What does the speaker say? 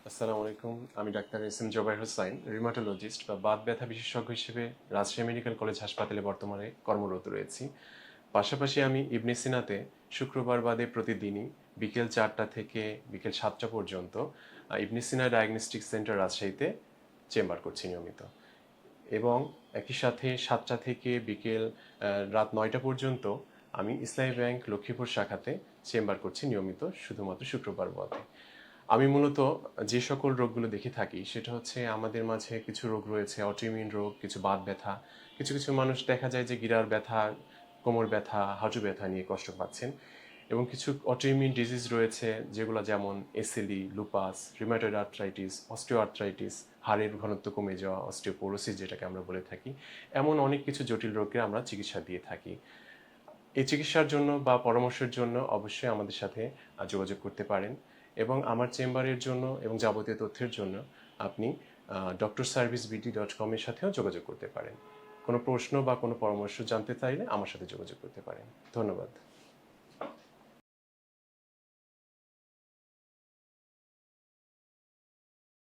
আসসালামু আলাইকুম। আমি doctor S M Zobayer Hossain, rheumatologist বা বাত ব্যথা বিশেষজ্ঞ হিসেবে রাজশাহী মেডিকেল কলেজ হাসপাতালে বর্তমানে কর্মরত রয়েছি। পাশাপাশি আমি ইবনে সিনাতে শুক্রবার বাদে প্রতিদিনই বিকেল 4টা থেকে বিকেল 7টা পর্যন্ত ইবনে সিনা ডায়াগনস্টিক সেন্টার রাজশাহীতে চেম্বার করছি নিয়মিত। এবং একই সাথে 7টা থেকে বিকেল রাত 9টা পর্যন্ত আমি ইসলামী ব্যাংক লক্ষ্মীপুর শাখাতে চেম্বার করছি নিয়মিত, শুধুমাত্র শুক্রবার বাদে। আমি মূলত যে সকল রোগগুলো দেখে থাকি সেটা হচ্ছে আমাদের মাঝে কিছু রোগ রয়েছে, অটোইমিউন রোগ, কিছু বাত ব্যথা, কিছু কিছু মানুষ দেখা যায় যে গিরার ব্যথা, কোমর ব্যথা, হাঁটু ব্যথা নিয়ে কষ্ট পাচ্ছেন, এবং কিছু অটোইমিউন ডিজিজ রয়েছে যেগুলো যেমন SLE, lupus, rheumatoid arthritis, osteo arthritis, হাড়ের ঘনত্ব কমে যাওয়া, অস্টিওপোরোসিস যেটাকে আমরা বলে থাকি। এমন অনেক কিছু জটিল রোগের আমরা চিকিৎসা দিয়ে থাকি। এই চিকিৎসার জন্য বা পরামর্শের জন্য অবশ্যই আমাদের সাথে যোগাযোগ করতে পারেন, এবং আমার চেম্বারের জন্য এবং যাবতীয় তথ্যের জন্য আপনি drservicebd.com এর সাথেও যোগাযোগ করতে পারেন। কোনো প্রশ্ন বা কোনো পরামর্শ জানতে চাইলে আমার সাথে যোগাযোগ করতে পারেন। ধন্যবাদ।